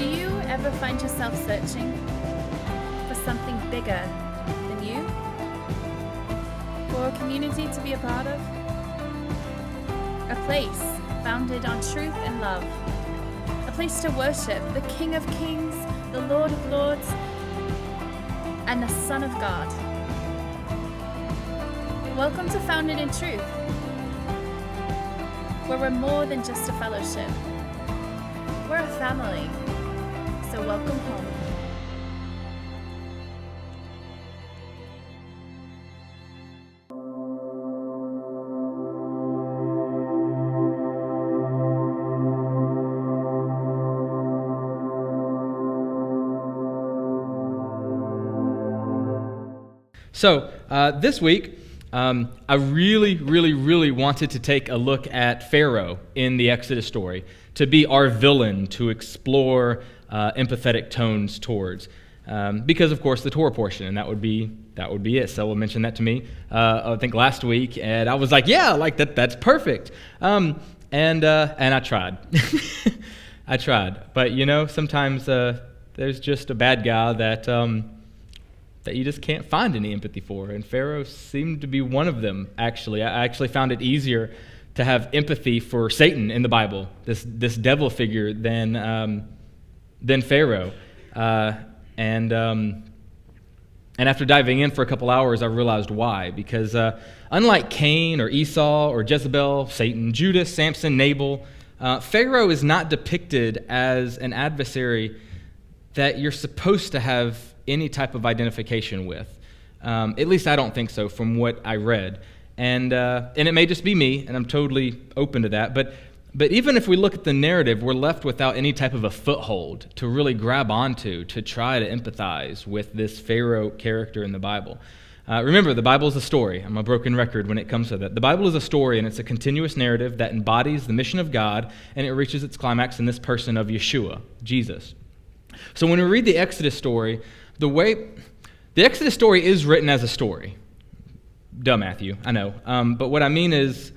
Do you ever find yourself searching for something bigger than you? For a community to be a part of? A place founded on truth and love. A place to worship the King of Kings, the Lord of Lords, and the Son of God. Welcome to Founded in Truth, where we're more than just a fellowship. We're a family, so welcome home. So this week, I really wanted to take a look at Pharaoh in the Exodus story, to be our villain, to explore empathetic tones towards, because of course the Torah portion, and that would be it. Someone mentioned that to me, I think last week, and I was like, yeah, like that's perfect, and I tried, I tried, but sometimes there's just a bad guy that you just can't find any empathy for. And Pharaoh seemed to be one of them, actually. I actually found it easier to have empathy for Satan in the Bible, this devil figure, than Pharaoh. And after diving in for a couple hours, I realized why. Because unlike Cain or Esau or Jezebel, Satan, Judas, Samson, Nabal, Pharaoh is not depicted as an adversary that you're supposed to have any type of identification with. At least I don't think so from what I read. And it may just be me, and I'm totally open to that. But even if we look at the narrative, we're left without any type of a foothold to really grab onto, to try to empathize with this Pharaoh character in the Bible. Remember, the Bible is a story. I'm a broken record when it comes to that. The Bible is a story, and it's a continuous narrative that embodies the mission of God, and it reaches its climax in this person of Yeshua, Jesus. So when we read the Exodus story, the Exodus story is written as a story. Duh, Matthew, I know. But what I mean is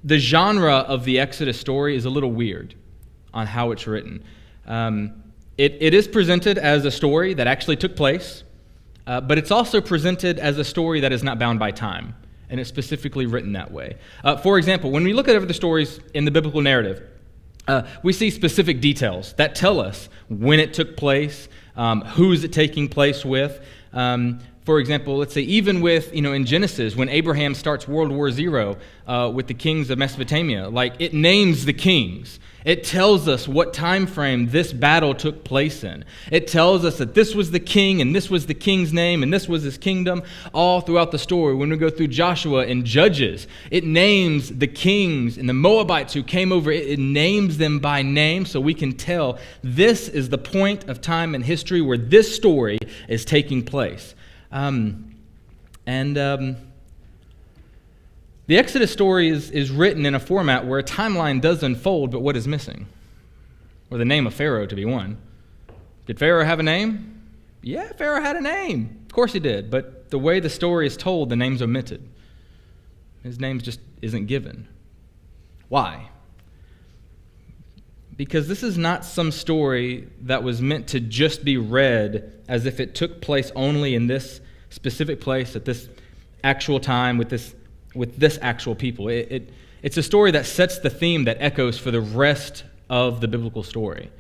the genre of the Exodus story is a little weird on how it's written. It is presented as a story that actually took place, but it's also presented as a story that is not bound by time, and it's specifically written that way. For example, when we look at other stories in the biblical narrative, we see specific details that tell us when it took place, who's it taking place with. For example, let's say even with, in Genesis, when Abraham starts World War Z with the kings of Mesopotamia, like it names the kings. It tells us what time frame this battle took place in. It tells us that this was the king, and this was the king's name, and this was his kingdom, all throughout the story. When we go through Joshua and Judges, it names the kings and the Moabites who came over. It names them by name, so we can tell this is the point of time in history where this story is taking place. The Exodus story is written in a format where a timeline does unfold, but what is missing? Or the name of Pharaoh, to be one. Did Pharaoh have a name? Yeah, Pharaoh had a name. Of course he did, but the way the story is told, the name's omitted. His name just isn't given. Why? Because this is not some story that was meant to just be read as if it took place only in this specific place at this actual time with this actual people. It's a story that sets the theme that echoes for the rest of the biblical story.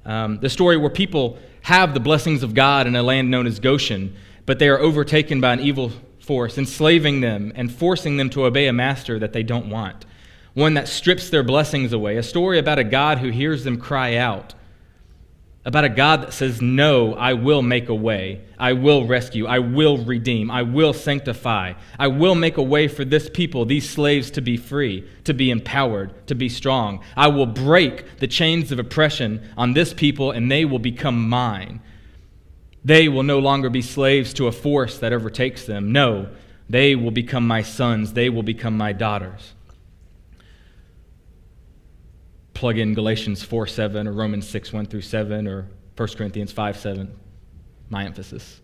The story where people have the blessings of God in a land known as Goshen, but they are overtaken by an evil force, enslaving them and forcing them to obey a master that they don't want. One that strips their blessings away. A story about a God who hears them cry out. About a God that says, no, I will make a way. I will rescue. I will redeem. I will sanctify. I will make a way for this people, these slaves, to be free, to be empowered, to be strong. I will break the chains of oppression on this people, and they will become mine. They will no longer be slaves to a force that overtakes them. No, they will become my sons. They will become my daughters. Plug in Galatians 4:7 or Romans 6:1-7 or 1 Corinthians 5:7. My emphasis.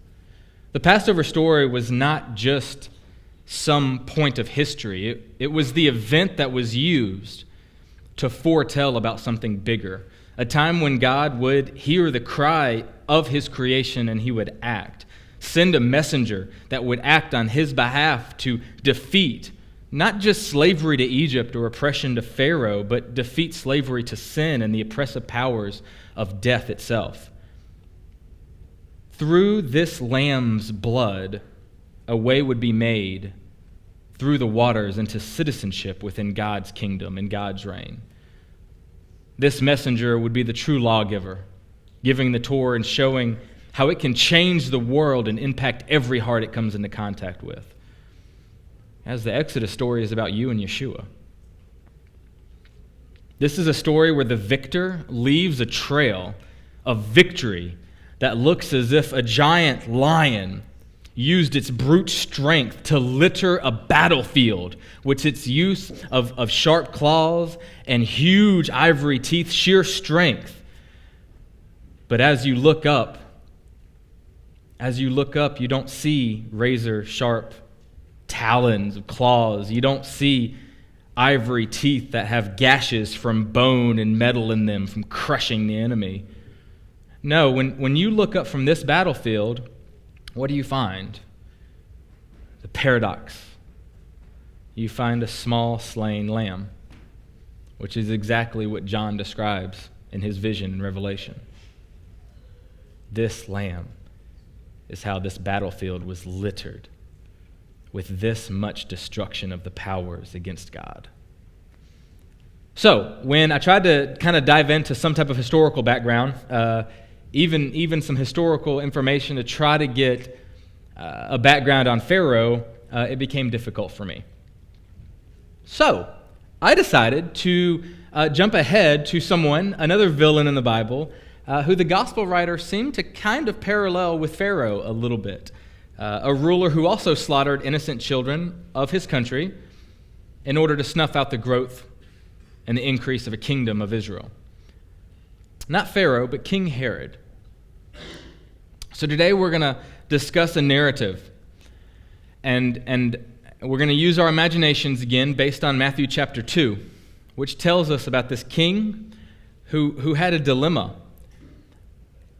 The Passover story was not just some point of history. It was the event that was used to foretell about something bigger. a time when God would hear the cry of his creation and he would act, send a messenger that would act on his behalf to defeat not just slavery to Egypt or oppression to Pharaoh, but defeat slavery to sin and the oppressive powers of death itself. Through this lamb's blood, a way would be made through the waters into citizenship within God's kingdom and God's reign. This messenger would be the true lawgiver, giving the Torah and showing how it can change the world and impact every heart it comes into contact with. As the Exodus story is about you and Yeshua. This is a story where the victor leaves a trail of victory that looks as if a giant lion used its brute strength to litter a battlefield with its use of sharp claws and huge ivory teeth, sheer strength. But as you look up, you don't see razor-sharp talons of claws. You don't see ivory teeth that have gashes from bone and metal in them from crushing the enemy. No, when you look up from this battlefield, what do you find? The paradox. You find a small slain lamb, which is exactly what John describes in his vision in Revelation. This lamb is how this battlefield was littered with this much destruction of the powers against God. So, when I tried to kind of dive into some type of historical background, even some historical information to try to get a background on Pharaoh, it became difficult for me. So, I decided to jump ahead to another villain in the Bible, who the gospel writer seemed to kind of parallel with Pharaoh a little bit. A ruler who also slaughtered innocent children of his country in order to snuff out the growth and the increase of a kingdom of Israel. Not Pharaoh, but King Herod. So today we're going to discuss a narrative, and we're going to use our imaginations again based on Matthew chapter 2, which tells us about this king who had a dilemma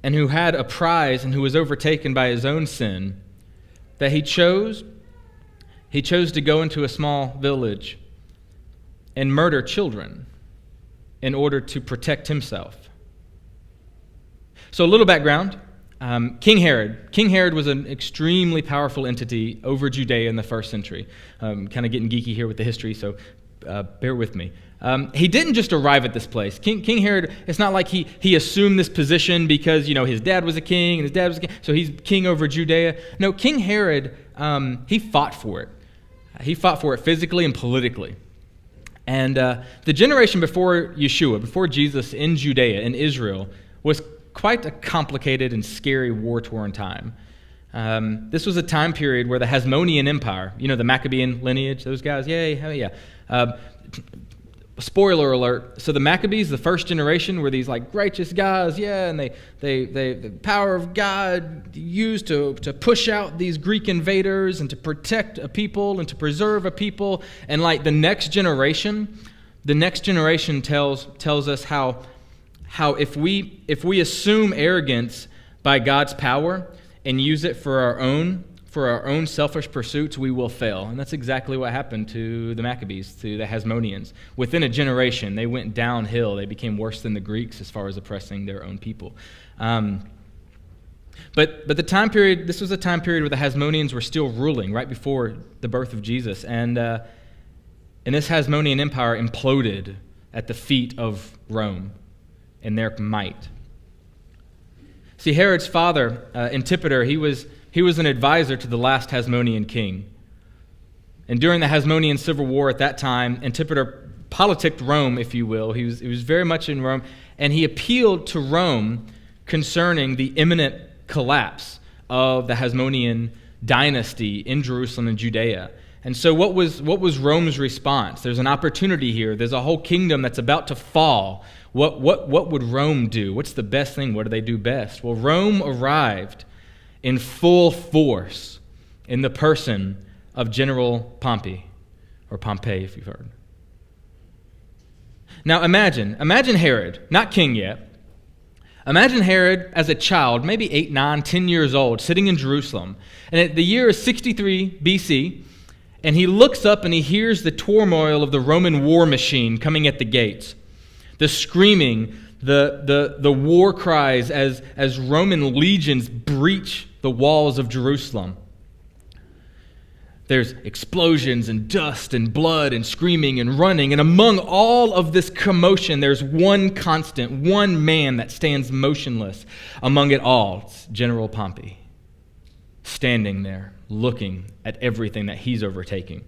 and who had a prize and who was overtaken by his own sin, that he chose to go into a small village and murder children in order to protect himself. So a little background. King Herod was an extremely powerful entity over Judea in the first century. Kind of getting geeky here with the history, so bear with me. He didn't just arrive at this place. King Herod, it's not like he assumed this position because, his dad was a king and his dad was a king, so he's king over Judea. No, King Herod, he fought for it. He fought for it physically and politically. And the generation before Yeshua, before Jesus in Judea, in Israel, was quite a complicated and scary war-torn time. This was a time period where the Hasmonean Empire, the Maccabean lineage, those guys, yay, hell yeah. Spoiler alert, so the Maccabees, the first generation, were these righteous guys, yeah, and they the power of God used to push out these Greek invaders and to protect a people and to preserve a people. And the next generation tells us how if we assume arrogance by God's power and use it for our own selfish pursuits, we will fail. And that's exactly what happened to the Maccabees, to the Hasmoneans. Within a generation, they went downhill. They became worse than the Greeks as far as oppressing their own people. But the time period, this was a time period where the Hasmoneans were still ruling right before the birth of Jesus. And this Hasmonean Empire imploded at the feet of Rome in their might. See, Herod's father, Antipater, he was an advisor to the last Hasmonean king. And during the Hasmonean Civil War at that time, Antipater politicked Rome, if you will. He was very much in Rome, and he appealed to Rome concerning the imminent collapse of the Hasmonean dynasty in Jerusalem and Judea. And so what was Rome's response? There's an opportunity here. There's a whole kingdom that's about to fall. What would Rome do? What's the best thing? What do they do best? Well, Rome arrived in full force in the person of General Pompey, or Pompey if you've heard. Now imagine Herod, not king yet. Imagine Herod as a child, maybe 8, 9, 10 years old, sitting in Jerusalem. And the year is 63 BC, and he looks up and he hears the turmoil of the Roman war machine coming at the gates. The screaming, the war cries as Roman legions breach the walls of Jerusalem. There's explosions and dust and blood and screaming and running. And among all of this commotion, there's one constant, one man that stands motionless among it all. It's General Pompey, standing there, looking at everything that he's overtaking.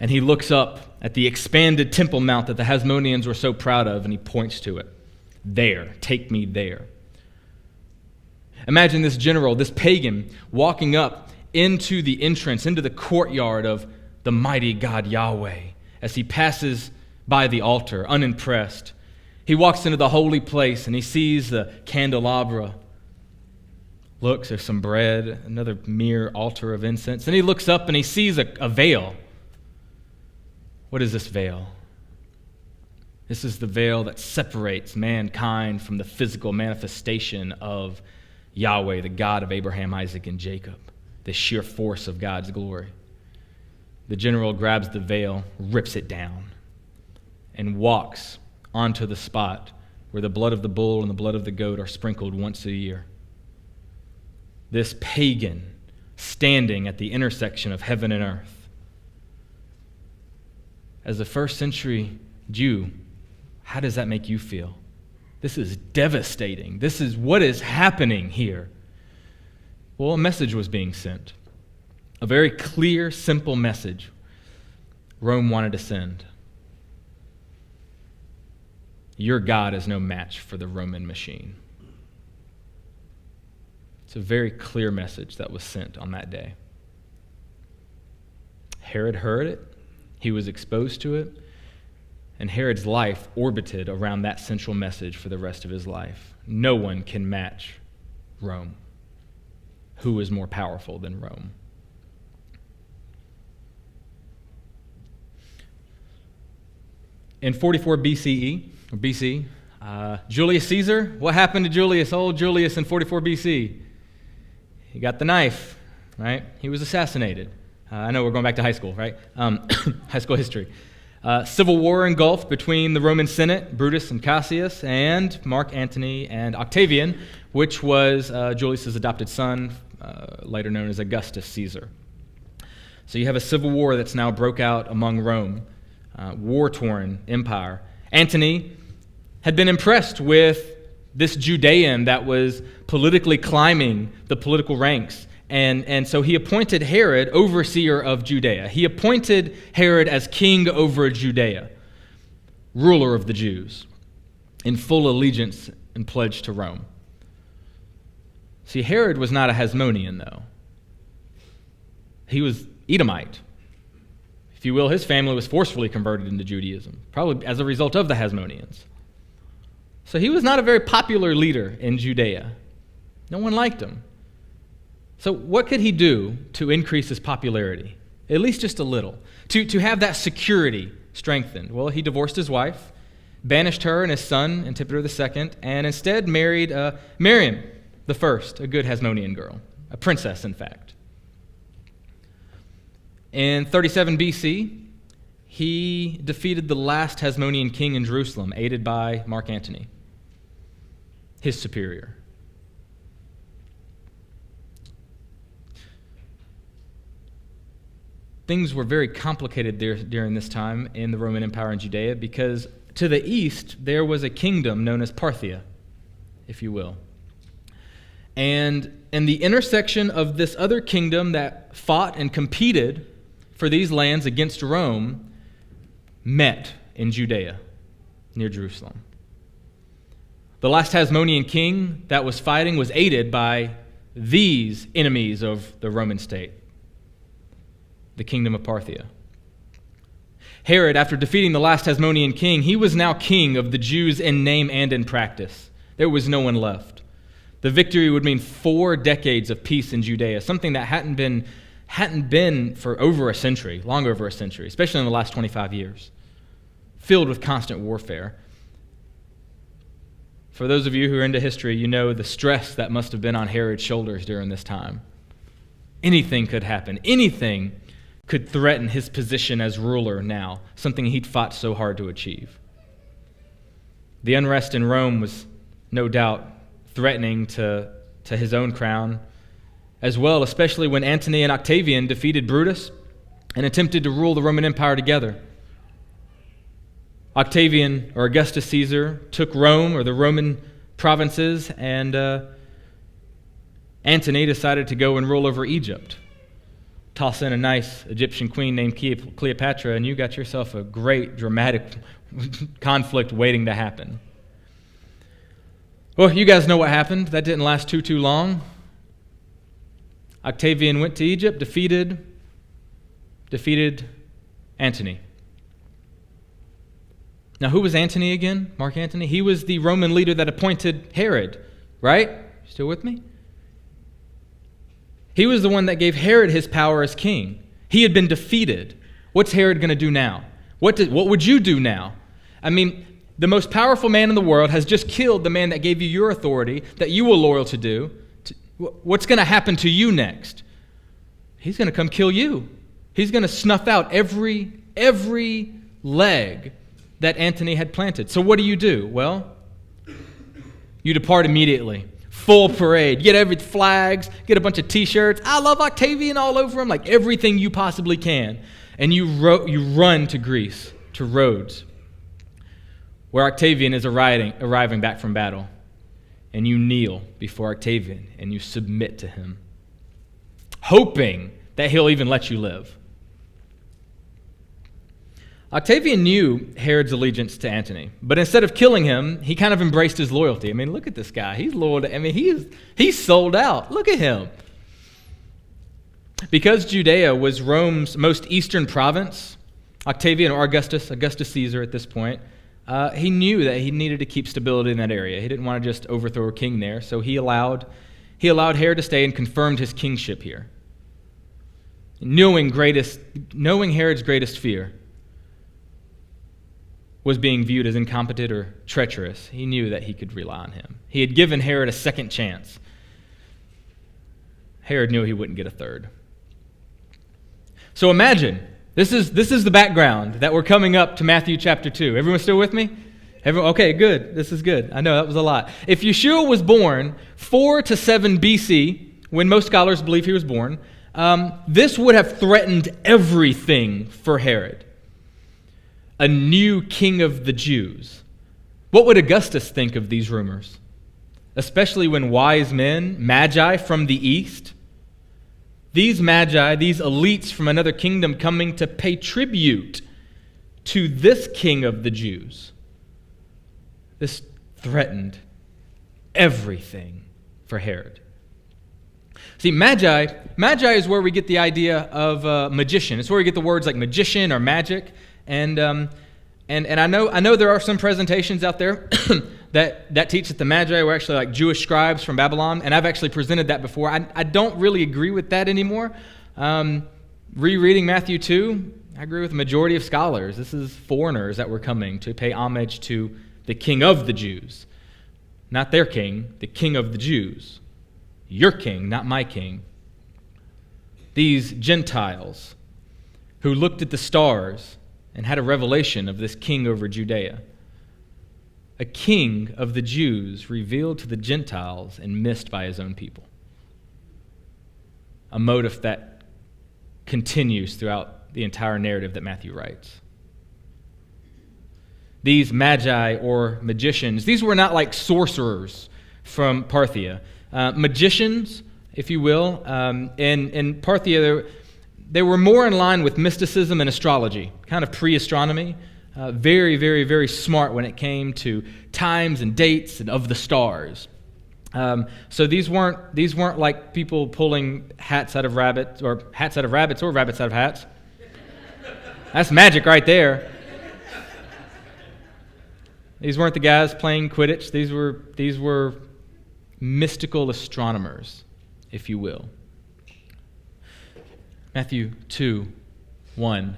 And he looks up at the expanded Temple Mount that the Hasmoneans were so proud of, and he points to it. There, take me there. Imagine this general, this pagan, walking up into the entrance, into the courtyard of the mighty God Yahweh. As he passes by the altar, unimpressed, he walks into the holy place and he sees the candelabra. Looks, there's some bread, another mere altar of incense. And he looks up and he sees a veil. What is this veil? This is the veil that separates mankind from the physical manifestation of Yahweh, the God of Abraham, Isaac, and Jacob. The sheer force of God's glory. The general grabs the veil, rips it down, and walks onto the spot where the blood of the bull and the blood of the goat are sprinkled once a year. This pagan standing at the intersection of heaven and earth. As a first century Jew, how does that make you feel? This is devastating. This is what is happening here. Well, a message was being sent. A very clear, simple message Rome wanted to send. Your God is no match for the Roman machine. It's a very clear message that was sent on that day. Herod heard it. He was exposed to it. And Herod's life orbited around that central message for the rest of his life. No one can match Rome. Who is more powerful than Rome? In 44 BC, Julius Caesar, what happened to Julius, old Julius in 44 BC? He got the knife, right? He was assassinated. I know we're going back to high school, right? High school history. Civil war engulfed between the Roman Senate, Brutus and Cassius, and Mark Antony and Octavian, which was Julius's adopted son, later known as Augustus Caesar. So you have a civil war that's now broke out among Rome, war-torn empire. Antony had been impressed with this Judean that was politically climbing the political ranks. And so he appointed Herod overseer of Judea. He appointed Herod as king over Judea, ruler of the Jews, in full allegiance and pledge to Rome. See, Herod was not a Hasmonean, though. He was Edomite. If you will, his family was forcefully converted into Judaism, probably as a result of the Hasmoneans. So he was not a very popular leader in Judea. No one liked him. So what could he do to increase his popularity? At least just a little. To have that security strengthened. Well, he divorced his wife, banished her and his son, Antipater II, and instead married Miriam the first, a good Hasmonean girl, a princess, in fact. In 37 BC, he defeated the last Hasmonean king in Jerusalem, aided by Mark Antony, his superior. Things were very complicated there during this time in the Roman Empire in Judea because to the east there was a kingdom known as Parthia, if you will. And the intersection of this other kingdom that fought and competed for these lands against Rome met in Judea, near Jerusalem. The last Hasmonean king that was fighting was aided by these enemies of the Roman state, the kingdom of Parthia. Herod, after defeating the last Hasmonean king, he was now king of the Jews in name and in practice. There was no one left. The victory would mean 4 decades of peace in Judea, something that hadn't been for over a century, long over a century, especially in the last 25 years. filled with constant warfare. For those of you who are into history, you know the stress that must have been on Herod's shoulders during this time. Anything could happen. Anything could threaten his position as ruler now, something he'd fought so hard to achieve. The unrest in Rome was no doubt threatening to his own crown as well, especially when Antony and Octavian defeated Brutus and attempted to rule the Roman Empire together. Octavian, or Augustus Caesar, took Rome, or the Roman provinces, and Antony decided to go and rule over Egypt. Toss in a nice Egyptian queen named Cleopatra, and you got yourself a great dramatic conflict waiting to happen. Well, you guys know what happened. That didn't last too long. Octavian went to Egypt, defeated Antony. Now, who was Antony again? Mark Antony? He was the Roman leader that appointed Herod, right? Still with me? He was the one that gave Herod his power as king. He had been defeated. What's Herod going to do now? What would you do now? I mean, the most powerful man in the world has just killed the man that gave you your authority, that you were loyal to do. What's going to happen to you next? He's going to come kill you. He's going to snuff out every leg that Antony had planted. So what do? Well, you depart immediately. Full parade. Get every flags, get a bunch of t-shirts. I love Octavian all over him, like everything you possibly can. And you run to Greece, to Rhodes, where Octavian is arriving back from battle. And you kneel before Octavian and you submit to him, hoping that he'll even let you live. Octavian knew Herod's allegiance to Antony, but instead of killing him, he kind of embraced his loyalty. I mean, look at this guy. He's loyal to, he's sold out. Look at him. Because Judea was Rome's most eastern province, Octavian, or Augustus Caesar at this point, he knew that he needed to keep stability in that area. He didn't want to just overthrow a king there, so he allowed Herod to stay and confirmed his kingship here. Knowing Herod's greatest fear was being viewed as incompetent or treacherous, he knew that he could rely on him. He had given Herod a second chance. Herod knew he wouldn't get a third. So imagine, this is the background that we're coming up to Matthew chapter 2. Everyone still with me? Okay, good. This is good. I know that was a lot. If Yeshua was born 4 to 7 BC, when most scholars believe he was born, this would have threatened everything for Herod. A new king of the Jews. What would Augustus think of these rumors? Especially when wise men, magi from the east, these magi, these elites from another kingdom coming to pay tribute to this king of the Jews. This threatened everything for Herod. See, magi is where we get the idea of magician. It's where we get the words like magician or magic. And I know there are some presentations out there that teach that the Magi were actually like Jewish scribes from Babylon, and I've actually presented that before. I don't really agree with that anymore. Rereading Matthew 2, I agree with the majority of scholars. This is foreigners that were coming to pay homage to the King of the Jews. Not their king, the King of the Jews. Your king, not my king. These Gentiles who looked at the stars and had a revelation of this king over Judea. A king of the Jews revealed to the Gentiles and missed by his own people. A motive that continues throughout the entire narrative that Matthew writes. These magi or magicians, these were not like sorcerers from Parthia. Magicians, if you will, in Parthia, they were more in line with mysticism and astrology, kind of pre-astronomy. Very, very, very smart when it came to times and dates and of the stars. So these weren't like people pulling hats out of rabbits or hats out of rabbits or rabbits out of hats. That's magic right there. These weren't the guys playing Quidditch. These were mystical astronomers, if you will. Matthew 2:1.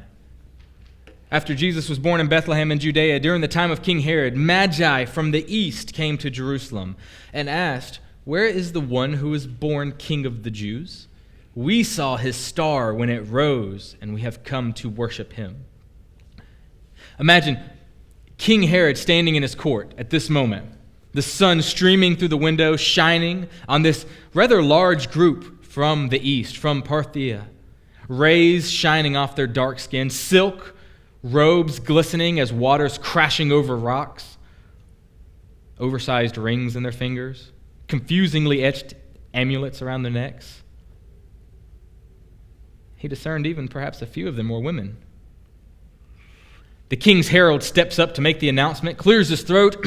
After Jesus was born in Bethlehem in Judea, during the time of King Herod, Magi from the east came to Jerusalem and asked, "Where is the one who was born King of the Jews? We saw his star when it rose, and we have come to worship him." Imagine King Herod standing in his court at this moment, the sun streaming through the window, shining on this rather large group from the east, from Parthia, rays shining off their dark skin, silk robes glistening as waters crashing over rocks, oversized rings in their fingers, confusingly etched amulets around their necks. He discerned even perhaps a few of them were women. The king's herald steps up to make the announcement, clears his throat.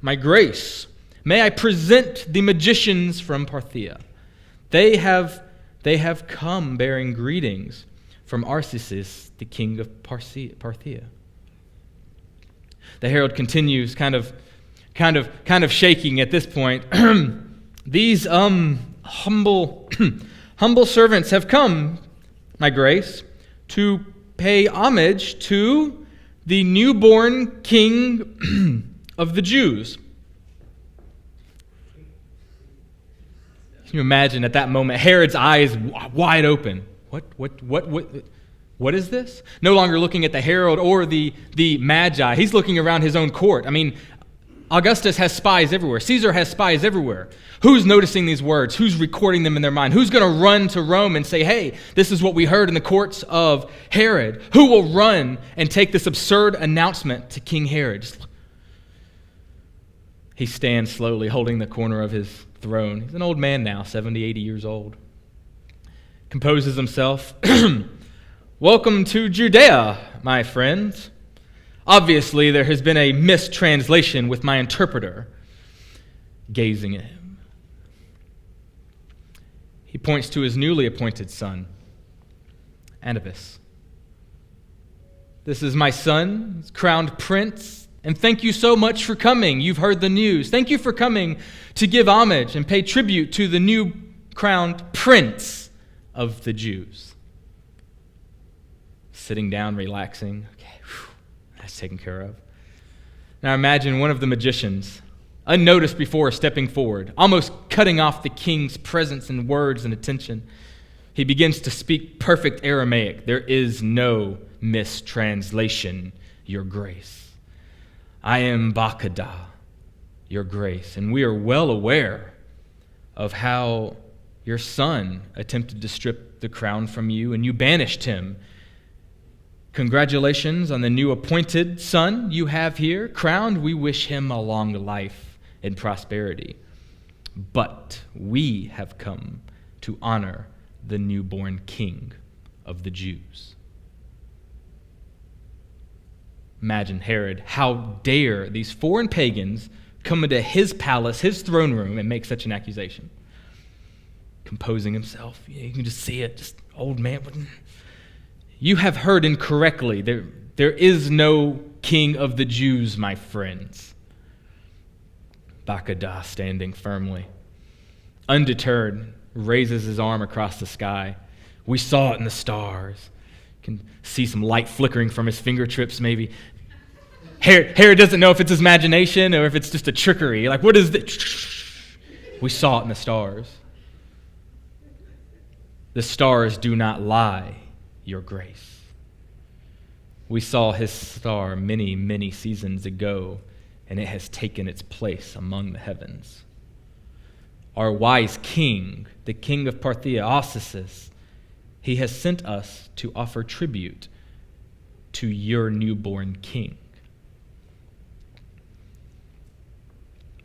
"My grace, may I present the magicians from Parthia. They have come bearing greetings from Arcesis, the king of Parthia." The herald continues, kind of shaking at this point. "These humble servants have come, my grace, to pay homage to the newborn king of the Jews." Can you imagine at that moment Herod's eyes wide open? What is this? No longer looking at the herald or the magi. He's looking around his own court. I mean, Augustus has spies everywhere. Caesar has spies everywhere. Who's noticing these words? Who's recording them in their mind? Who's going to run to Rome and say, "Hey, this is what we heard in the courts of Herod"? Who will run and take this absurd announcement to King Herod? He stands slowly, holding the corner of his throne. He's an old man now, 70, 80 years old. Composes himself. "Welcome to Judea, my friends. Obviously, there has been a mistranslation with my interpreter." Gazing at him, he points to his newly appointed son, Antipas. "This is my son, crowned prince, and thank you so much for coming. You've heard the news. Thank you for coming to give homage and pay tribute to the new crowned prince of the Jews." Sitting down, relaxing. Okay, that's taken care of. Now imagine one of the magicians, unnoticed before, stepping forward, almost cutting off the king's presence and words and attention. He begins to speak perfect Aramaic. "There is no mistranslation, your grace. I am Bakadah, your grace, and we are well aware of how your son attempted to strip the crown from you, and you banished him. Congratulations on the new appointed son you have here, crowned. We wish him a long life and prosperity. But we have come to honor the newborn king of the Jews." Imagine Herod. How dare these foreign pagans come into his palace, his throne room, and make such an accusation? Composing himself. You can just see it. Just old man. "You have heard incorrectly. There is no king of the Jews, my friends." Bakadah, standing firmly, undeterred, raises his arm across the sky. "We saw it in the stars." You can see some light flickering from his fingertips, maybe. Herod doesn't know if it's his imagination or if it's just a trickery. Like, what is this? "We saw it in the stars." "The stars do not lie, your grace. We saw his star many, many seasons ago, and it has taken its place among the heavens. Our wise king, the king of Parthia, Arcesis, he has sent us to offer tribute to your newborn king."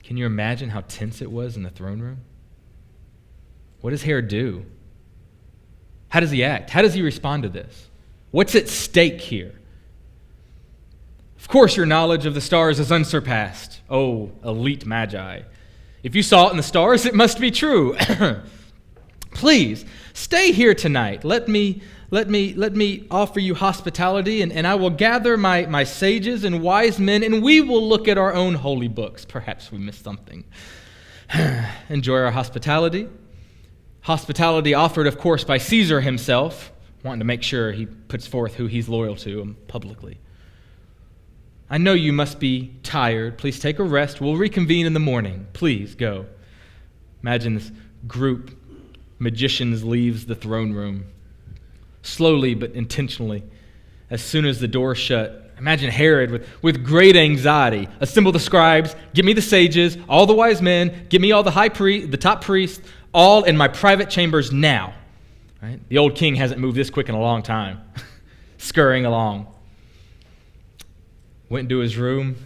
Can you imagine how tense it was in the throne room? What does Herod do? How does he act? How does he respond to this? What's at stake here? Of course, your knowledge of the stars is unsurpassed. Oh, elite magi. If you saw it in the stars, it must be true. Please, stay here tonight. Let me offer you hospitality, and I will gather my sages and wise men, and we will look at our own holy books. Perhaps we missed something. Enjoy our hospitality. Hospitality offered, of course, by Caesar himself, wanting to make sure he puts forth who he's loyal to publicly. I know you must be tired. Please take a rest. We'll reconvene in the morning. Please go. Imagine this group, magicians, leaves the throne room. Slowly but intentionally, as soon as the door shut, imagine Herod with great anxiety. Assemble the scribes, get me the sages, all the wise men, get me all the top priests, all in my private chambers now. Right? The old king hasn't moved this quick in a long time. Scurrying along. Went into his room,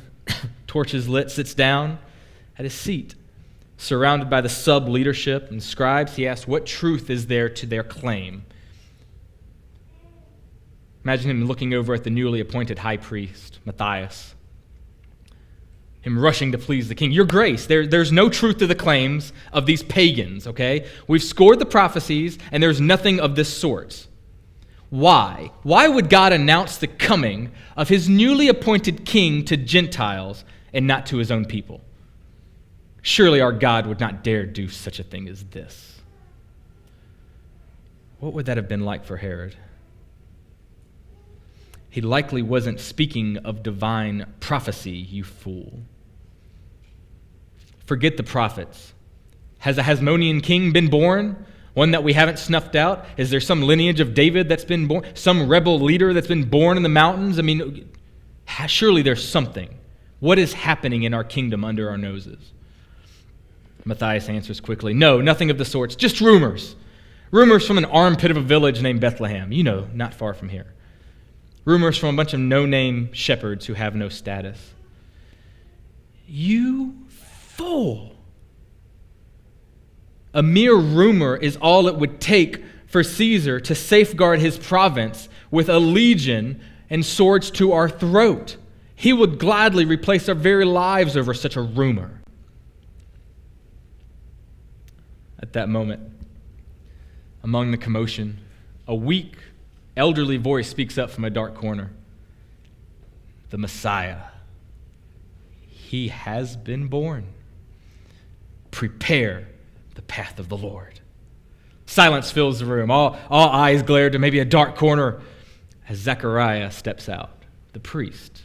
torches lit, sits down at his seat. Surrounded by the sub-leadership and scribes, he asks, what truth is there to their claim? Imagine him looking over at the newly appointed high priest, Matthias. Him rushing to please the king. Your grace, there's no truth to the claims of these pagans, okay? We've scored the prophecies, and there's nothing of this sort. Why? Why would God announce the coming of his newly appointed king to Gentiles and not to his own people? Surely our God would not dare do such a thing as this. What would that have been like for Herod? He likely wasn't speaking of divine prophecy, you fool. Forget the prophets. Has a Hasmonean king been born? One that we haven't snuffed out? Is there some lineage of David that's been born? Some rebel leader that's been born in the mountains? I mean, surely there's something. What is happening in our kingdom under our noses? Matthias answers quickly, no, nothing of the sorts, just rumors. Rumors from an armpit of a village named Bethlehem, not far from here. Rumors from a bunch of no-name shepherds who have no status. You fool! A mere rumor is all it would take for Caesar to safeguard his province with a legion and swords to our throat. He would gladly replace our very lives over such a rumor. At that moment, among the commotion, a weak, elderly voice speaks up from a dark corner. The Messiah. He has been born. Prepare the path of the Lord. Silence fills the room. All eyes glare to maybe a dark corner as Zechariah steps out. The priest,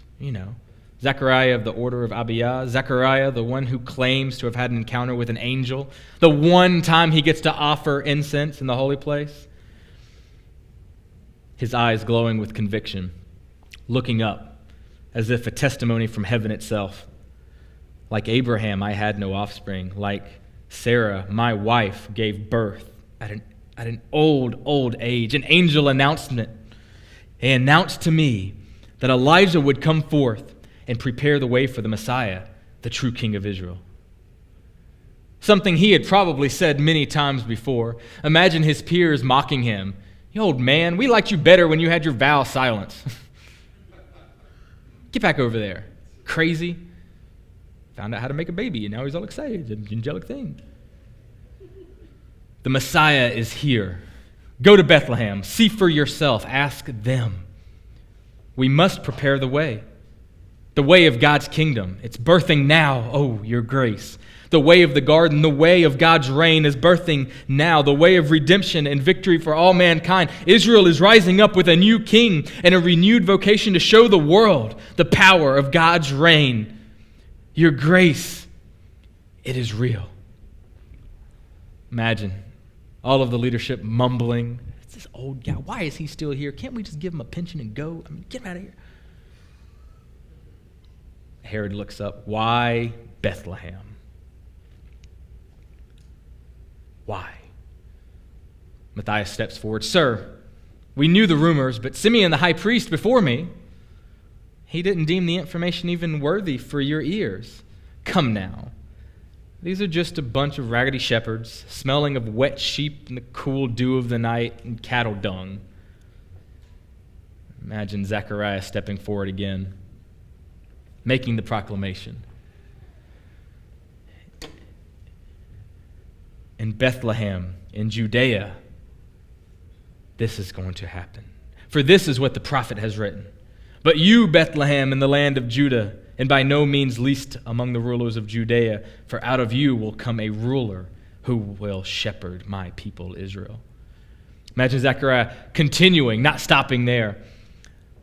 Zechariah of the order of Abiyah. Zechariah, the one who claims to have had an encounter with an angel. The one time he gets to offer incense in the holy place. His eyes glowing with conviction, looking up as if a testimony from heaven itself. Like Abraham, I had no offspring. Like Sarah, my wife, gave birth at an old age. An angel announcement. He announced to me that Elijah would come forth and prepare the way for the Messiah, the true King of Israel. Something he had probably said many times before. Imagine his peers mocking him. You old man, we liked you better when you had your vow silence. Get back over there. Crazy. Found out how to make a baby, and now he's all excited. It's an angelic thing. The Messiah is here. Go to Bethlehem. See for yourself. Ask them. We must prepare the way. The way of God's kingdom. It's birthing now, oh, your grace. The way of the garden, the way of God's reign is birthing now. The way of redemption and victory for all mankind. Israel is rising up with a new king and a renewed vocation to show the world the power of God's reign. Your grace, it is real. Imagine all of the leadership mumbling. It's this old guy. Why is he still here? Can't we just give him a pension and go? Get him out of here. Herod looks up. Why Bethlehem? Why? Matthias steps forward. Sir, we knew the rumors, but Simeon the high priest before me, he didn't deem the information even worthy for your ears. Come now. These are just a bunch of raggedy shepherds, smelling of wet sheep in the cool dew of the night and cattle dung. Imagine Zechariah stepping forward again, making the proclamation. In Bethlehem, in Judea, this is going to happen. For this is what the prophet has written. But you, Bethlehem, in the land of Judah, and by no means least among the rulers of Judea, for out of you will come a ruler who will shepherd my people Israel. Imagine Zechariah continuing, not stopping there.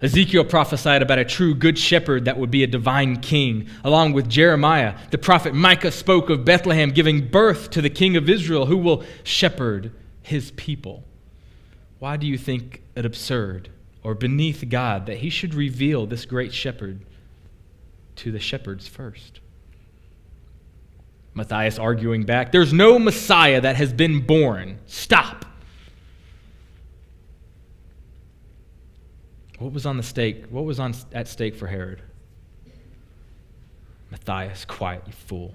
Ezekiel prophesied about a true good shepherd that would be a divine king. Along with Jeremiah, the prophet Micah spoke of Bethlehem giving birth to the king of Israel who will shepherd his people. Why do you think it absurd or beneath God that he should reveal this great shepherd to the shepherds first? Matthias arguing back, there's no Messiah that has been born. Stop. What was on the stake? What was at stake for Herod? Matthias, quiet, you fool.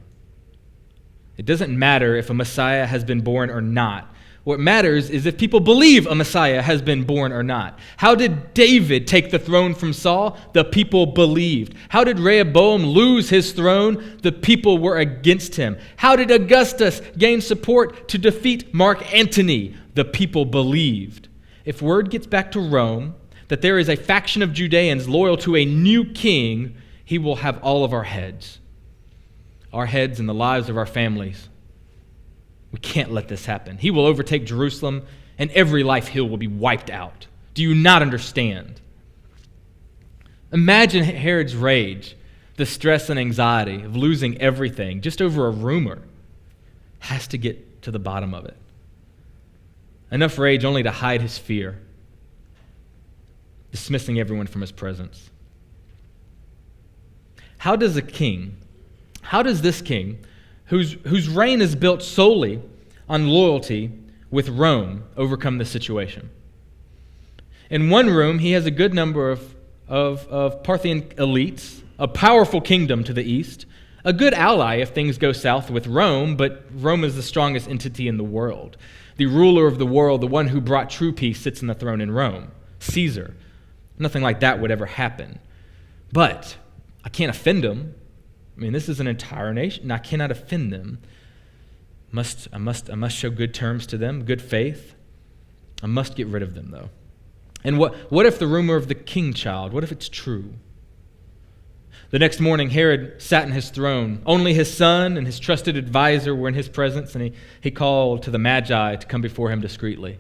It doesn't matter if a Messiah has been born or not. What matters is if people believe a Messiah has been born or not. How did David take the throne from Saul? The people believed. How did Rehoboam lose his throne? The people were against him. How did Augustus gain support to defeat Mark Antony? The people believed. If word gets back to Rome that there is a faction of Judeans loyal to a new king, he will have all of our heads and the lives of our families. We can't let this happen. He will overtake Jerusalem, and every life hill will be wiped out. Do you not understand? Imagine Herod's rage, the stress and anxiety of losing everything just over a rumor. Has to get to the bottom of it. Enough rage only to hide his fear, dismissing everyone from his presence. How does this king, whose reign is built solely on loyalty with Rome, overcome this situation? In one room, he has a good number of Parthian elites, a powerful kingdom to the east, a good ally if things go south with Rome, but Rome is the strongest entity in the world. The ruler of the world, the one who brought true peace, sits on the throne in Rome, Caesar. Nothing like that would ever happen. But I can't offend them. I mean, this is an entire nation, and I cannot offend them. I must show good terms to them, good faith. I must get rid of them, though. And what if the rumor of the king child, what if it's true? The next morning, Herod sat in his throne. Only his son and his trusted advisor were in his presence, and he called to the Magi to come before him discreetly.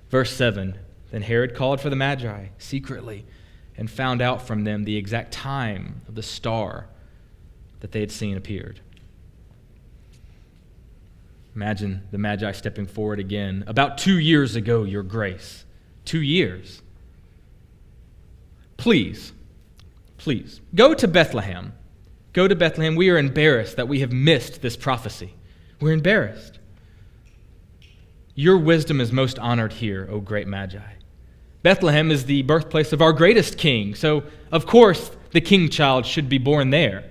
Verse 7, then Herod called for the Magi secretly and found out from them the exact time of the star that they had seen appeared. Imagine the Magi stepping forward again. About 2 years ago, Your Grace. 2 years. Please, go to Bethlehem. Go to Bethlehem. We are embarrassed that we have missed this prophecy. We're embarrassed. Your wisdom is most honored here, O great Magi. Bethlehem is the birthplace of our greatest king, so of course the king child should be born there.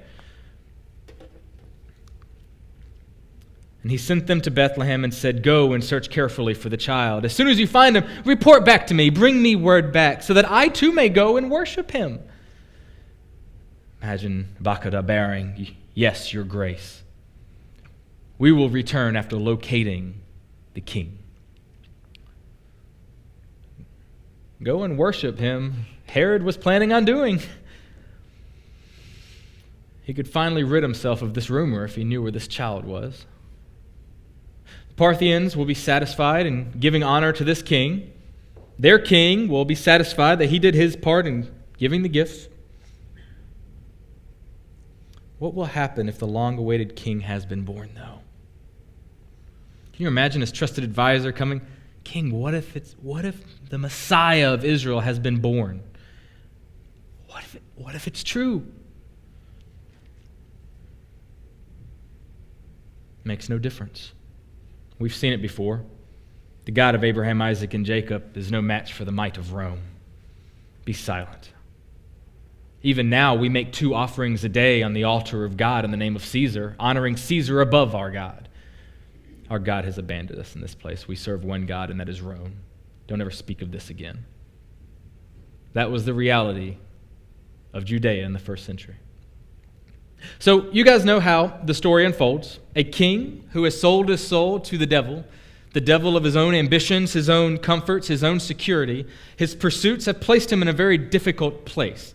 And he sent them to Bethlehem and said, go and search carefully for the child. As soon as you find him, report back to me. Bring me word back so that I too may go and worship him. Imagine Bakada bearing, yes, Your Grace. We will return after locating the king. Go and worship him. Herod was planning on doing. He could finally rid himself of this rumor if he knew where this child was. The Parthians will be satisfied in giving honor to this king. Their king will be satisfied that he did his part in giving the gifts. What will happen if the long-awaited king has been born, though? Can you imagine his trusted advisor coming? King, what if the Messiah of Israel has been born? What if it's true? Makes no difference. We've seen it before. The God of Abraham, Isaac, and Jacob is no match for the might of Rome. Be silent. Even now, we make 2 offerings a day on the altar of God in the name of Caesar, honoring Caesar above our God. Our God has abandoned us in this place. We serve one God, and that is Rome. Don't ever speak of this again. That was the reality of Judea in the first century. So you guys know how the story unfolds. A king who has sold his soul to the devil of his own ambitions, his own comforts, his own security. His pursuits have placed him in a very difficult place,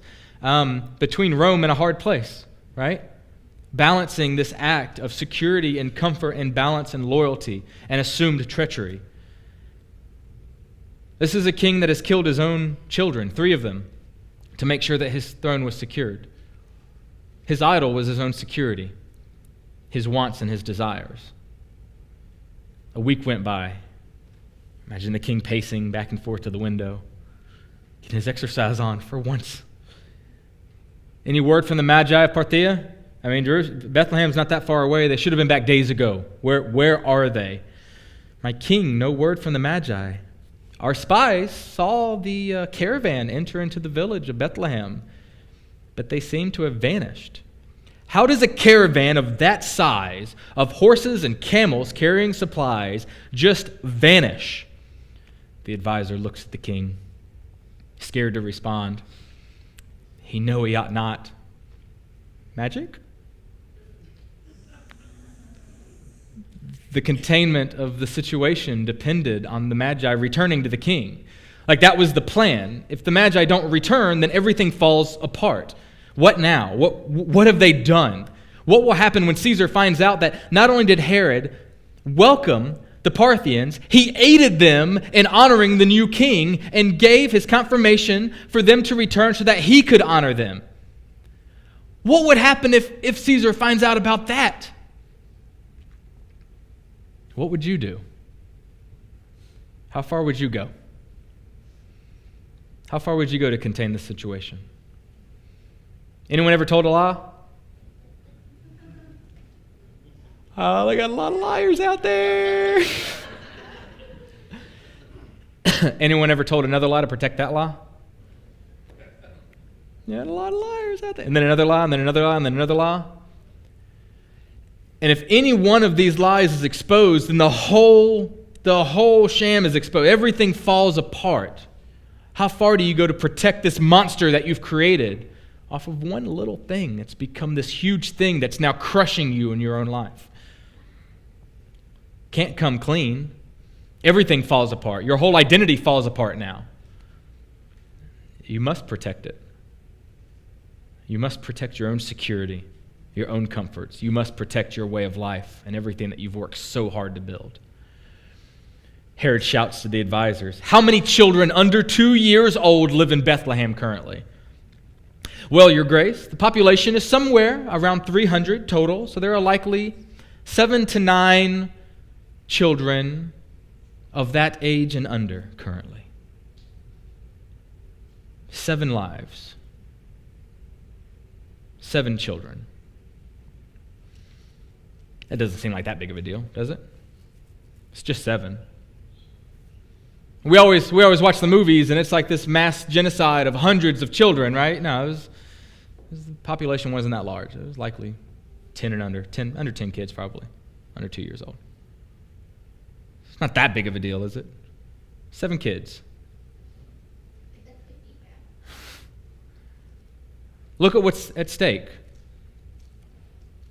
between Rome and a hard place, right? Balancing this act of security and comfort and balance and loyalty and assumed treachery. This is a king that has killed his own children, 3 of them, to make sure that his throne was secured. His idol was his own security, his wants and his desires. A week went by. Imagine the king pacing back and forth to the window, getting his exercise on for once. Any word from the Magi of Parthia? I mean, Bethlehem's not that far away. They should have been back days ago. Where are they? My king, no word from the Magi. Our spies saw the caravan enter into the village of Bethlehem, but they seem to have vanished. How does a caravan of that size, of horses and camels carrying supplies, just vanish? The advisor looks at the king, scared to respond. He know he ought not. Magic? The containment of the situation depended on the Magi returning to the king. Like, that was the plan. If the Magi don't return, then everything falls apart. What now? What have they done? What will happen when Caesar finds out that not only did Herod welcome the Parthians, he aided them in honoring the new king and gave his confirmation for them to return so that he could honor them? What would happen if Caesar finds out about that? What would you do? How far would you go? How far would you go to contain the situation? Anyone ever told a lie? Oh, they got a lot of liars out there. Anyone ever told another lie to protect that lie? Yeah, a lot of liars out there. And then another lie, and then another lie, and then another lie. And if any one of these lies is exposed, then the whole sham is exposed. Everything falls apart. How far do you go to protect this monster that you've created off of one little thing that's become this huge thing that's now crushing you in your own life? Can't come clean. Everything falls apart. Your whole identity falls apart now. You must protect it. You must protect your own security, your own comforts. You must protect your way of life and everything that you've worked so hard to build. Herod shouts to the advisors, "How many children under 2 years old live in Bethlehem currently?" "Well, Your Grace, the population is somewhere around 300 total, so there are likely 7 to 9 children of that age and under currently." 7 lives. 7 children. That doesn't seem like that big of a deal, does it? It's just 7. We always watch the movies, and it's like this mass genocide of hundreds of children, right? No, the population wasn't that large. It was likely 10 and under 10 kids, probably, under 2 years old. It's not that big of a deal, is it? 7 kids. Look at what's at stake.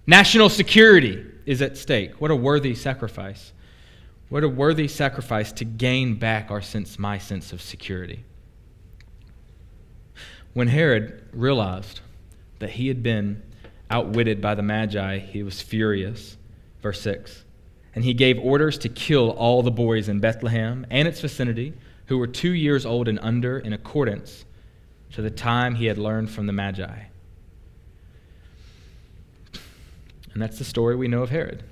National security is at stake. What a worthy sacrifice. What a worthy sacrifice to gain back my sense of security. When Herod realized that he had been outwitted by the Magi, he was furious. Verse 6. And he gave orders to kill all the boys in Bethlehem and its vicinity who were 2 years old and under, in accordance to the time he had learned from the Magi. And that's the story we know of Herod.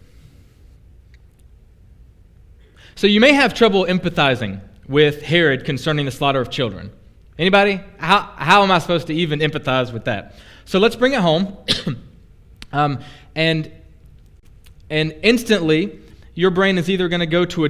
So you may have trouble empathizing with Herod concerning the slaughter of children. Anybody? How am I supposed to even empathize with that? So let's bring it home. And instantly, your brain is either going to go to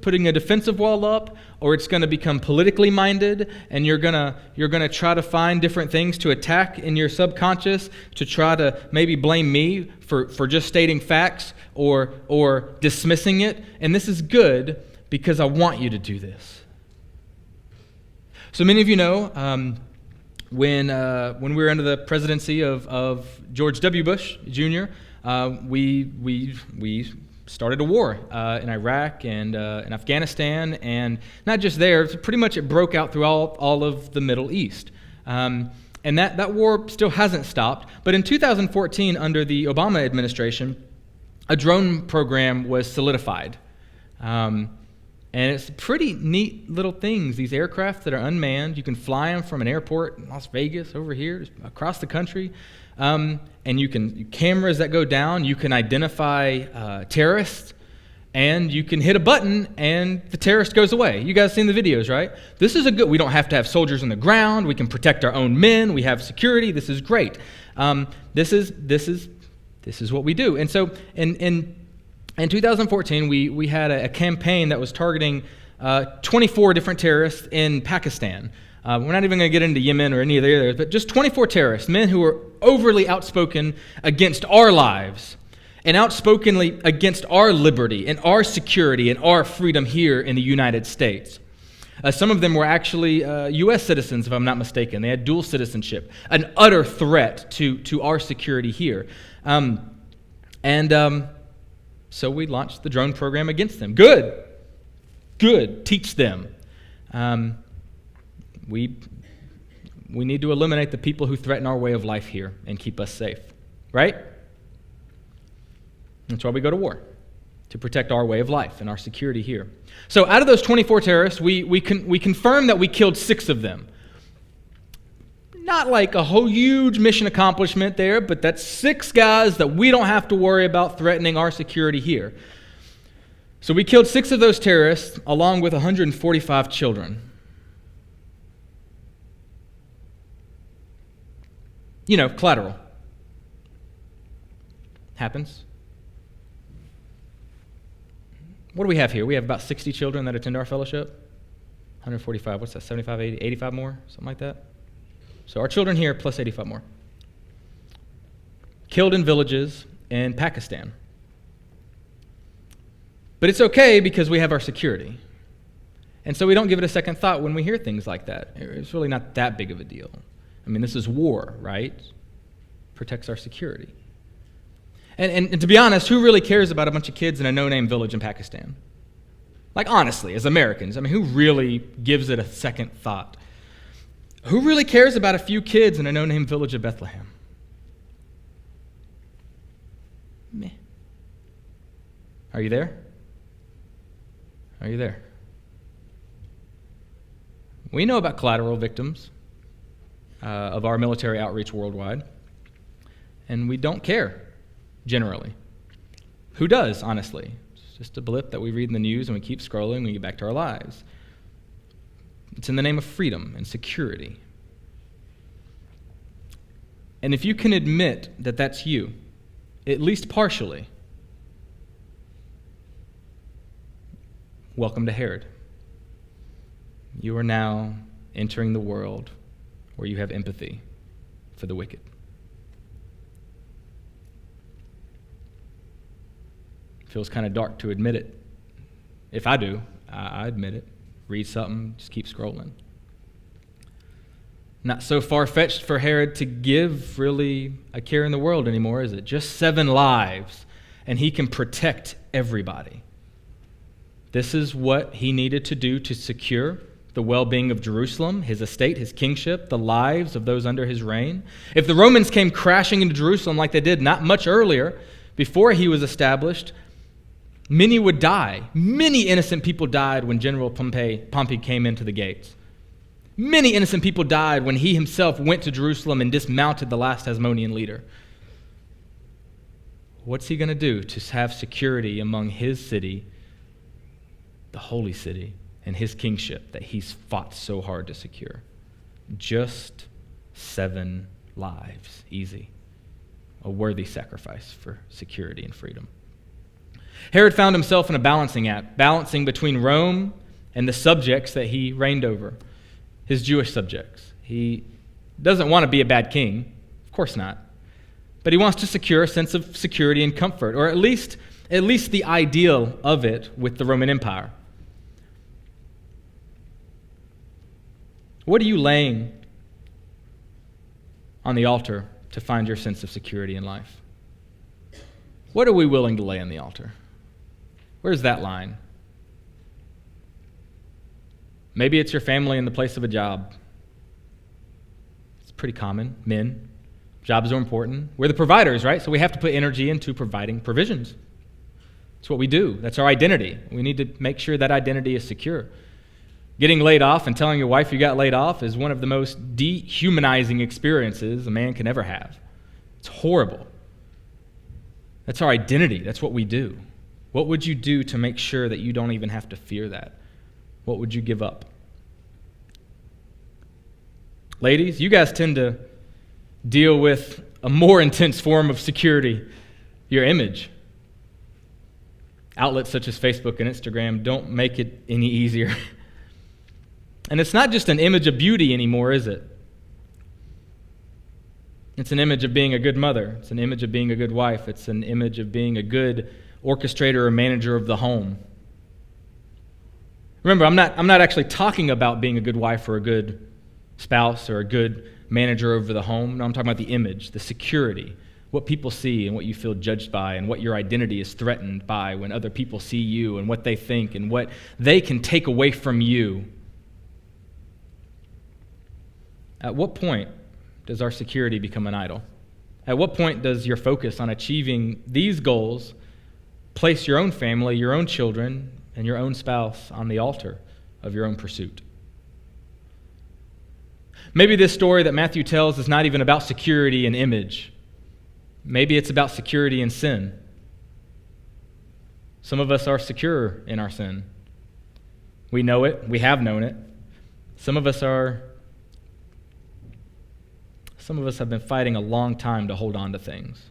putting a defensive wall up, or it's going to become politically minded, and you're going to try to find different things to attack in your subconscious to try to maybe blame me for just stating facts or dismissing it. And this is good because I want you to do this. So many of you know when we were under the presidency of George W. Bush Jr., we started a war in Iraq and in Afghanistan, and not just there, pretty much it broke out through all of the Middle East. And that war still hasn't stopped. But in 2014, under the Obama administration, a drone program was solidified. And it's pretty neat little things, these aircraft that are unmanned. You can fly them from an airport in Las Vegas over here, across the country. And cameras that go down, you can identify terrorists, and you can hit a button and the terrorist goes away. You guys seen the videos, right? This is we don't have to have soldiers on the ground. We can protect our own men. We have security. This is great. This is what we do. And so in 2014, we had a campaign that was targeting 24 different terrorists in Pakistan. We're not even going to get into Yemen or any of the others, but just 24 terrorists, men who were overly outspoken against our lives and outspokenly against our liberty and our security and our freedom here in the United States. Some of them were actually U.S. citizens, if I'm not mistaken. They had dual citizenship, an utter threat to our security here. So we launched the drone program against them. Good. Teach them. We need to eliminate the people who threaten our way of life here and keep us safe, right? That's why we go to war, to protect our way of life and our security here. So out of those 24 terrorists, we confirmed that we killed 6 of them. Not like a whole huge mission accomplishment there, but that's 6 guys that we don't have to worry about threatening our security here. So we killed 6 of those terrorists along with 145 children. You know, collateral. Happens. What do we have here? We have about 60 children that attend our fellowship. 145, what's that, 75, 80, 85 more? Something like that. So our children here plus 85 more. Killed in villages in Pakistan. But it's okay because we have our security. And so we don't give it a second thought when we hear things like that. It's really not that big of a deal. I mean, this is war, right? Protects our security. And to be honest, who really cares about a bunch of kids in a no-name village in Pakistan? Like, honestly, as Americans, I mean, who really gives it a second thought? Who really cares about a few kids in a no-name village of Bethlehem? Meh. Are you there? Are you there? We know about collateral victims of our military outreach worldwide, and we don't care, generally. Who does, honestly? It's just a blip that we read in the news and we keep scrolling and we get back to our lives. It's in the name of freedom and security. And if you can admit that that's you, at least partially, welcome to Herod. You are now entering the world where you have empathy for the wicked. Feels kind of dark to admit it. If I do, I admit it. Read something, just keep scrolling. Not so far-fetched for Herod to give really a care in the world anymore, is it? Just 7 lives, and he can protect everybody. This is what he needed to do to secure the well-being of Jerusalem, his estate, his kingship, the lives of those under his reign. If the Romans came crashing into Jerusalem like they did not much earlier, before he was established, many would die. Many innocent people died when General Pompey came into the gates. Many innocent people died when he himself went to Jerusalem and dismounted the last Hasmonean leader. What's he going to do to have security among his city, the holy city, and his kingship that he's fought so hard to secure? Just 7 lives. Easy. A worthy sacrifice for security and freedom. Herod found himself in a balancing act, balancing between Rome and the subjects that he reigned over, his Jewish subjects. He doesn't want to be a bad king, of course not, but he wants to secure a sense of security and comfort, or at least the ideal of it with the Roman Empire. What are you laying on the altar to find your sense of security in life? What are we willing to lay on the altar? Where's that line? Maybe it's your family in the place of a job. It's pretty common. Men, jobs are important. We're the providers, right? So we have to put energy into providing provisions. It's what we do. That's our identity. We need to make sure that identity is secure. Getting laid off and telling your wife you got laid off is one of the most dehumanizing experiences a man can ever have. It's horrible. That's our identity. That's what we do. What would you do to make sure that you don't even have to fear that? What would you give up? Ladies, you guys tend to deal with a more intense form of security, your image. Outlets such as Facebook and Instagram don't make it any easier. And it's not just an image of beauty anymore, is it? It's an image of being a good mother. It's an image of being a good wife. It's an image of being a good orchestrator or manager of the home. Remember, I'm not actually talking about being a good wife or a good spouse or a good manager over the home. No, I'm talking about the image, the security, what people see and what you feel judged by and what your identity is threatened by when other people see you and what they think and what they can take away from you. At what point does our security become an idol? At what point does your focus on achieving these goals place your own family, your own children, and your own spouse on the altar of your own pursuit? Maybe this story that Matthew tells is not even about security and image. Maybe it's about security and sin. Some of us are secure in our sin. We know it. We have known it. Some of us have been fighting a long time to hold on to things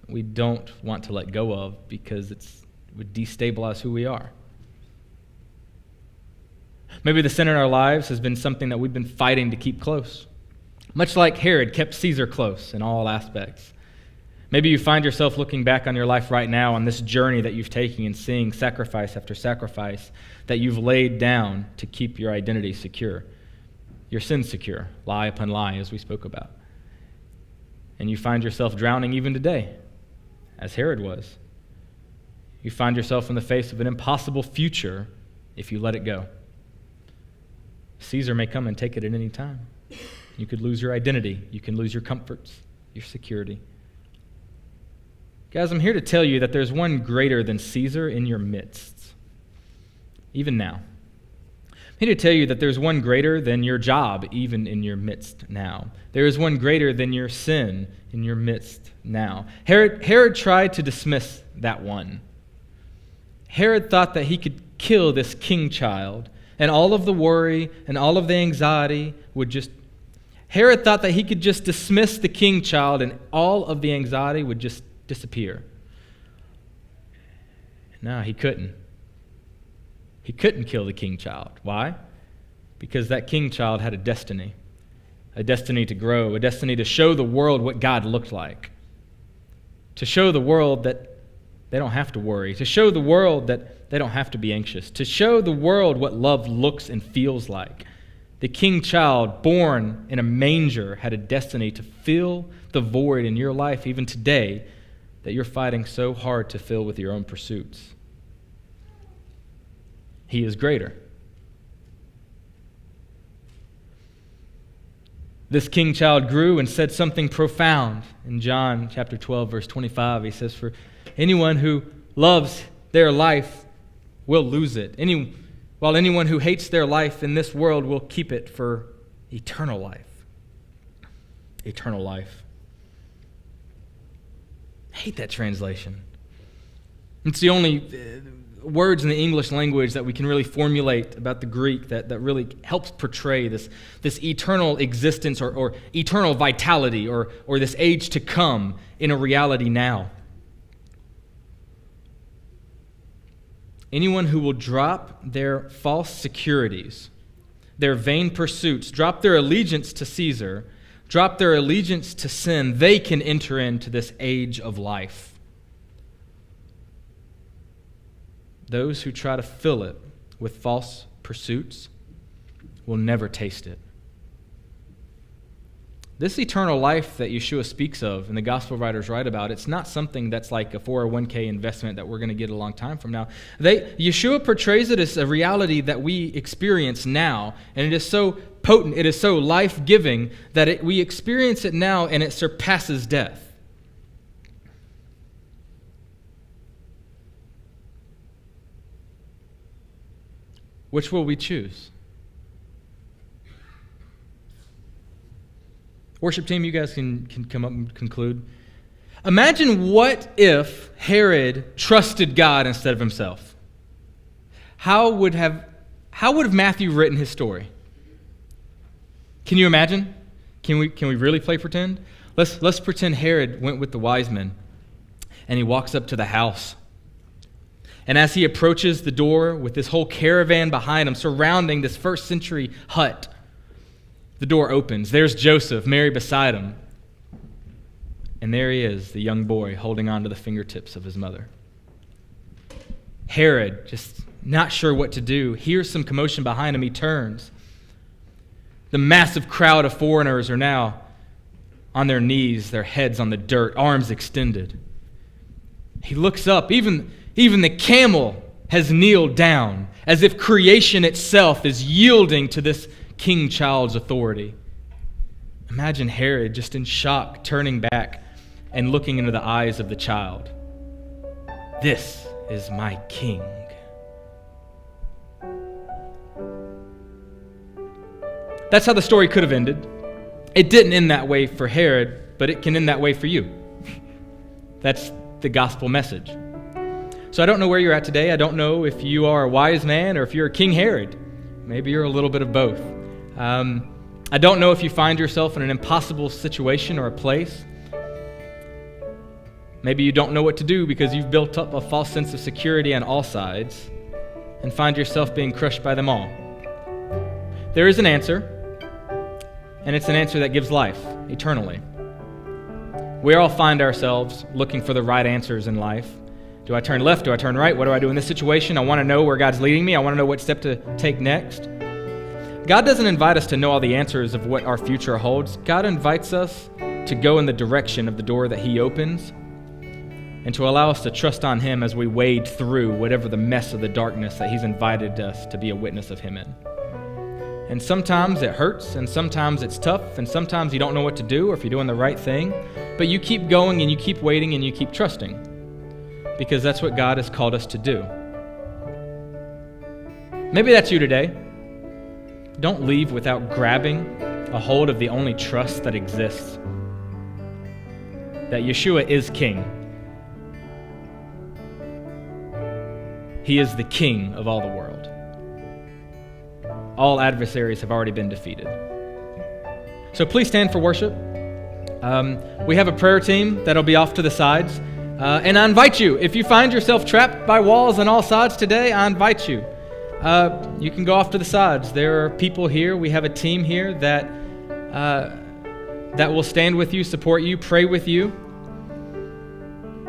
we don't want to let go of because it would destabilize who we are. Maybe the sin in our lives has been something that we've been fighting to keep close, much like Herod kept Caesar close in all aspects. Maybe you find yourself looking back on your life right now on this journey that you've taken and seeing sacrifice after sacrifice that you've laid down to keep your identity secure, your sin secure, lie upon lie, as we spoke about. And you find yourself drowning even today, as Herod was. You find yourself in the face of an impossible future if you let it go. Caesar may come and take it at any time. You could lose your identity. You can lose your comforts, your security. Guys, I'm here to tell you that there's one greater than Caesar in your midst, even now. I'm here to tell you that there's one greater than your job, even in your midst now. There is one greater than your sin in your midst now. Herod tried to dismiss that one. Herod thought that he could kill this king child, and all of the worry and all of the anxiety would just... Herod thought that he could just dismiss the king child and all of the anxiety would just disappear. No, he couldn't. He couldn't kill the king child. Why? Because that king child had a destiny to grow, a destiny to show the world what God looked like, to show the world that they don't have to worry, to show the world that they don't have to be anxious, to show the world what love looks and feels like. The king child, born in a manger, had a destiny to fill the void in your life even today that you're fighting so hard to fill with your own pursuits. He is greater. This king child grew and said something profound. In John chapter 12, verse 25, he says, "For anyone who loves their life will lose it. While anyone who hates their life in this world will keep it for eternal life." Eternal life. I hate that translation. It's the only words in the English language that we can really formulate about the Greek that really helps portray this eternal existence or eternal vitality or this age to come in a reality now. Anyone who will drop their false securities, their vain pursuits, drop their allegiance to Caesar, drop their allegiance to sin, they can enter into this age of life. Those who try to fill it with false pursuits will never taste it. This eternal life that Yeshua speaks of and the gospel writers write about, it's not something that's like a 401k investment that we're going to get a long time from now. Yeshua portrays it as a reality that we experience now, and it is so potent, it is so life-giving that we experience it now and it surpasses death. Which will we choose? Worship team, you guys can come up and conclude. Imagine what if Herod trusted God instead of himself? How would have Matthew written his story? Can you imagine? Can we really play pretend? Let's pretend Herod went with the wise men and he walks up to the house. And as he approaches the door with this whole caravan behind him surrounding this first century hut, the door opens. There's Joseph, Mary beside him. And there he is, the young boy holding on to the fingertips of his mother. Herod, just not sure what to do, hears some commotion behind him. He turns. The massive crowd of foreigners are now on their knees, their heads on the dirt, arms extended. He looks up. Even the camel has kneeled down, as if creation itself is yielding to this king child's authority. Imagine Herod just in shock, turning back and looking into the eyes of the child. This is my king. That's how the story could have ended. It didn't end that way for Herod, but it can end that way for you. That's the gospel message. So I don't know where you're at today. I don't know if you are a wise man or if you're a King Herod. Maybe you're a little bit of both. I don't know if you find yourself in an impossible situation or a place. Maybe you don't know what to do because you've built up a false sense of security on all sides and find yourself being crushed by them all. There is an answer, and it's an answer that gives life eternally. We all find ourselves looking for the right answers in life. Do I turn left? Do I turn right? What do I do in this situation? I want to know where God's leading me. I want to know what step to take next. God doesn't invite us to know all the answers of what our future holds. God invites us to go in the direction of the door that He opens and to allow us to trust on Him as we wade through whatever the mess of the darkness that He's invited us to be a witness of Him in. And sometimes it hurts, and sometimes it's tough, and sometimes you don't know what to do or if you're doing the right thing, but you keep going and you keep waiting and you keep trusting because that's what God has called us to do. Maybe that's you today. Don't leave without grabbing a hold of the only trust that exists, that Yeshua is King. He is the King of all the world. All adversaries have already been defeated. So please stand for worship. We have a prayer team that'll be off to the sides. And I invite you, if you find yourself trapped by walls on all sides today, I invite you. You can go off to the sides. There are people here. We have a team here that will stand with you, support you, pray with you.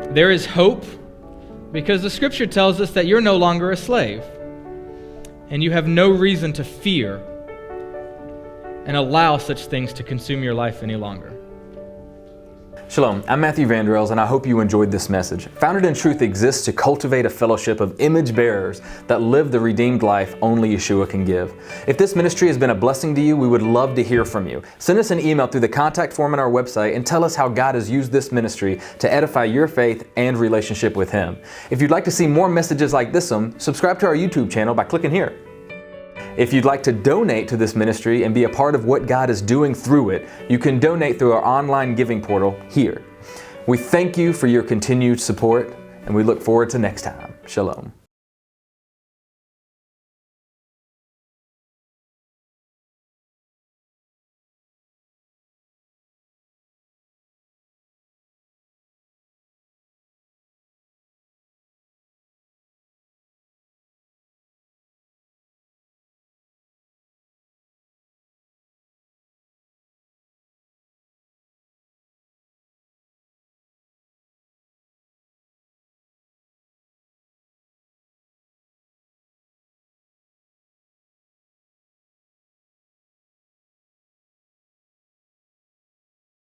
There is hope because the Scripture tells us that you're no longer a slave and you have no reason to fear and allow such things to consume your life any longer. Shalom, I'm Matthew Vanderels, and I hope you enjoyed this message. Founded in Truth exists to cultivate a fellowship of image bearers that live the redeemed life only Yeshua can give. If this ministry has been a blessing to you, we would love to hear from you. Send us an email through the contact form on our website and tell us how God has used this ministry to edify your faith and relationship with Him. If you'd like to see more messages like this one, subscribe to our YouTube channel by clicking here. If you'd like to donate to this ministry and be a part of what God is doing through it, you can donate through our online giving portal here. We thank you for your continued support, and we look forward to next time. Shalom.